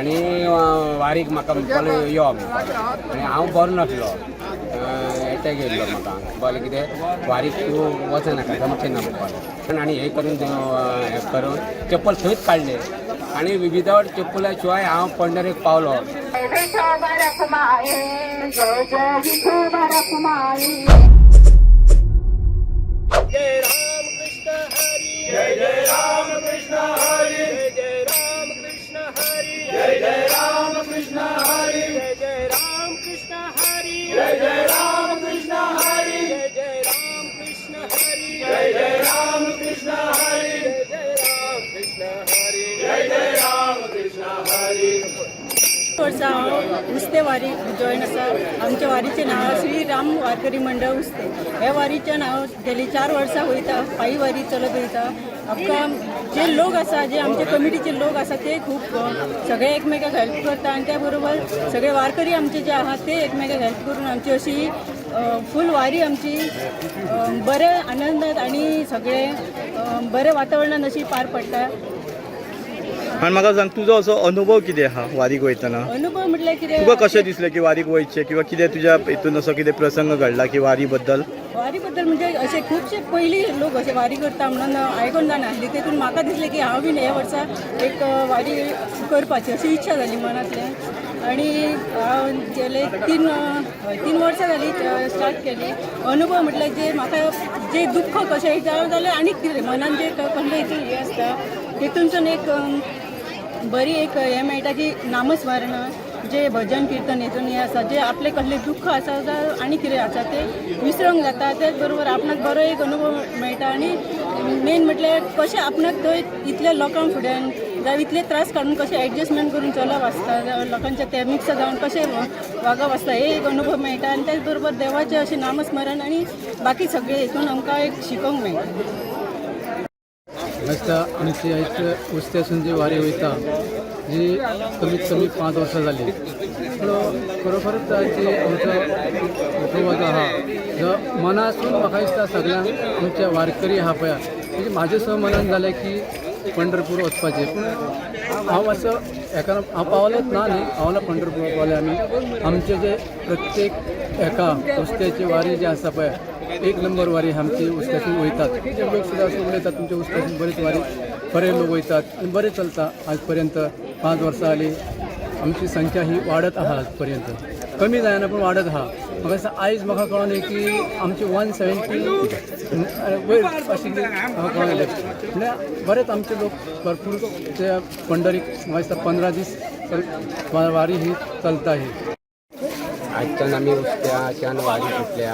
आनी वारीक म्हाका यो आनी हांव बरो नासलो एटॅक येयल्लो म्हाका बोले कितें वारीक तूं वचनाका जमचें ना म्हणपाक आनी हे करून चप्पल थंयच काडले आनी विदावट चप्पला शिवाय हांव पंढरेक पावलो. जय राम कृष्ण हरी जय जय राम कृष्ण हरी जय राम कृष्ण हरी जय जय राम कृष्ण हरी जय जय राम कृष्ण हरी जय जय राम कृष्ण हरी जय जय राम कृष्ण हरी जय जय राम कृष्ण हरी जय जय राम कृष्ण हरी जय जय राम कृष्ण हरी. वर्षा हांव उस्ते वारी जॉयन आसा. आमच्या वारीचें नांव श्री राम वारकरी मंडळ उस्ते. ह्या वारीच्यान हांव गेली 4 वर्सां वयता, पायी वारी चलत वयता. आमकां जे लोक आसा, जे आमचे कमिटीचे लोक आसा ते खूब सगळे एकमेकाक हेल्प करता आनी त्या बरोबर सगळे वारकरी आमचे जे आहा ते एकमेकाक हेल्प करून आमची अशी फूल वारी आमची बरे आनंदात आनी सगळे बरे वातावरणान अशी पार पडटा. आनी म्हाका सांग तुजो असो अनुभव कितें आहा वारीक वयतना? अनुभव म्हटल्यार कितें तुका कशें दिसलें की वारीक वयचें किंवा कितें तुज्या हितून असो कितें प्रसंग घडला की वारी बद्दल म्हणजे असे खूपशे पयलीं लोक असे वारी करता म्हणून आयकून जाणासली. तेतून म्हाका दिसलें की हांव बीन ह्या वर्सा एक वारी करपाची अशी इच्छा जाली मनांतल्यान आनी हांव गेले 3 वर्सां जाली स्टार्ट केली. अनुभव म्हटल्यार जे म्हाका जे दुख्ख कशें जालें जाल्यार आनीक कितें मनान जे कसलें हितून हें आसता तेतूनसून एक बरी एक हें मेळटा की नामस्मरण जे भजन कीर्तन हितून हें आसा जे आपले कसले दुख्ख आसा जावं आनी कितें आसा ते विसरूंक जाता. त्याच बरोबर आपणाक बरो एक अनुभव मेळटा आनी मेन म्हटल्यार कशें आपणाक थंय इतल्या लोकां फुड्यान जावं इतले त्रास काडून कशें एडजस्टमेंट करून चलप आसता जावं लोकांच्या ते मिक्स जावन कशें वागप आसता हे एक अनुभव मेळटा आनी त्याच बरोबर देवाचें अशें नामस्मरण आनी बाकी सगळे हितून आमकां एक शिकोवंक मेळटा. आसता आनी ती आयज उस्त्यासून जी वारी वयता जी कमीत कमी 5 वर्सां जाली. खरोखरच जी आमचो प्रवास आहा जो मनासून म्हाका दिसता सगळ्यांक आमच्या वारकरी आहा पळय म्हणजे म्हाजें स मनान जालें की पंढरपूर वचपाचें. पूण हांव असो हेका हांव पावलेंच ना न्ही हांव पंढरपूर पावले आमी आमचे जे प्रत्येक एका उस्त्याची वारी जी आसा पळय 1 नंबर वारी आमची उस्त्यासून वयतात. जे लोक सुद्दां अशें उलयतात तुमच्या उस्त्यासून बरेच वारी बरे लोक वयतात आनी बरें चलता. आज पर्यंत 5 वर्सां जाली आमची संख्या ही वाडत आहा आज पर्यंत कमी जायना पूण वाडत आहा. म्हाका दिसता आयज म्हाका कळ्ळें की आमची 170 वयर अशी म्हाका कळ्ळें म्हणजे बरेच आमचे लोक भरपूर ते पंढरीक म्हाका दिसता 15 दीस वारी ही चलता. ही आजच्यान आमी उस्त्याच्यान वारी सुटल्या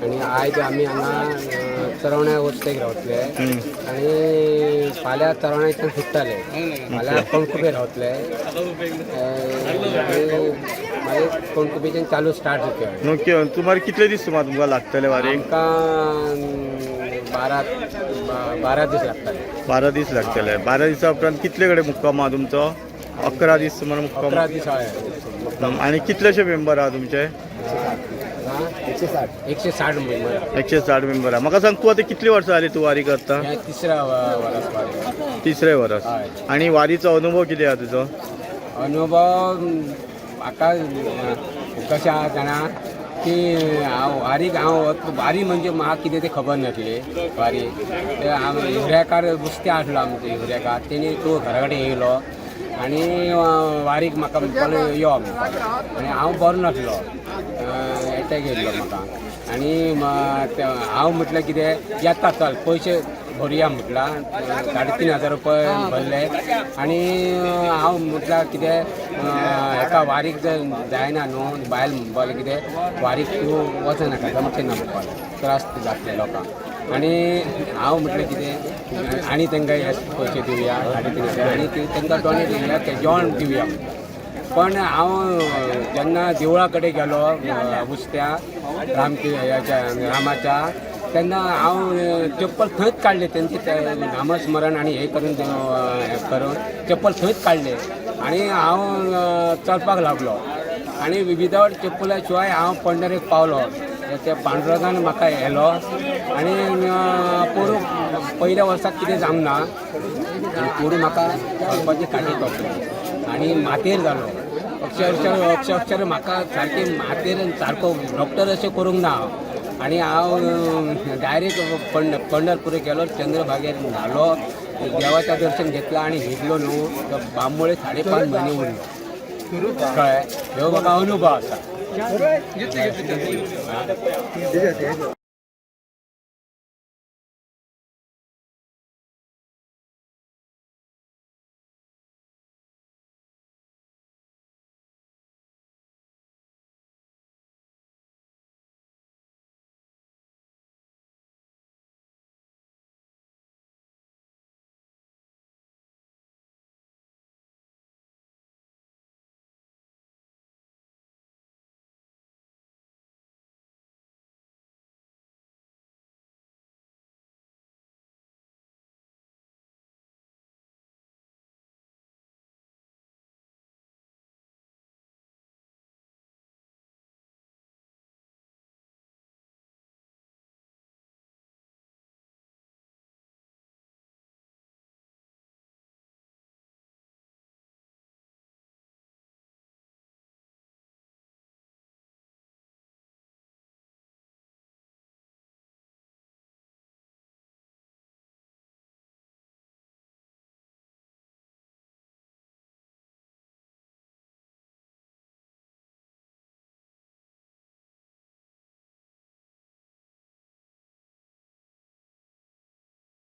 आनी आयज आमी हांगा तरवण्या वस्तेक रावतले आनी फाल्यां तरवण्याच्यान सुट्टाले फाल्यां कोणकुबे रावतले मागीर कोणकुबेच्यान चालू स्टार्ट जातले. ओके तुम्हाला कितले दीस तुमकां लागतले वारीक? आमकां 12 दीस लागतले. 12 दीस लागतले. 12 दिसा उपरांत कितले कडेन मुक्काम आहा तुमचो? 11 दीस तुम्हाला मुक्काम? 11 दीस हय. आणि कितलेशे मेंबर आहा तुमचे? 160 मेंबर. 160 मेंबर आहा. म्हाका सांग तूं आतां कितली वर्सां जाली तूं वारी करता? तिसऱ्या वर्स. तिसरे वर्स. आणि वारीचो अनुभव कितें आहा तुजो? अनुभव म्हाका कशें आहा जाणा की हांव वारी म्हणजे म्हाका कितें तें खबर नासली. वारी ते हिवऱ्याकार उस्ते आसलो आमचो हिवऱ्याकार तेणी तो घरा कडेन येयलो आनी वारीक म्हाका यो आनी हांव बरो नासलो एटॅक येयल्लो म्हाका आनी हांव म्हटलें कितें येता चल पयशे भरया म्हटला 3,500 रुपया भरले आनी हांव म्हटल्यार कितें हेका वारीक जायना न्हू बायल म्हणपाक कितें वारीक तूं वचनाका जमचें ना म्हणपाक त्रास जातले लोकांक आनी हांव म्हटलें कितें आनी तांकां हे पयशे दिवया 3,500 आनी तांकां दोनी दिवया तें जेवण दिवया. पण हांव जेन्ना देवळा कडेन गेलो उस्त्या रामाच्या तेन्ना हांव चप्पल थंयच काडले तेंचे नामस्मरण आनी हें करून चप्पल थंयच काडले आनी हांव चलपाक लागलो आनी विदावट चप्पला शिवाय हांव पंढरेक पावलो. त्या पांडुरंगान म्हाका येलो आनी पोरू पयल्या वर्साक कितें जावंक ना पोरू म्हाका चलपाची काटी तोपली आनी मातेर जालो अक्षरशः म्हाका सारके मातेर सारको डॉक्टर अशें करूंक ना आनी हांव डायरेक्ट पंढरपूर गेलो चंद्रभागेर न्हालो देवाचें दर्शन घेतलां आनी न्हिदलो न्हू तो बांबोळे 5.5 म्हयने उरलो कळ्ळें ह्यो म्हाका अनुभव आसा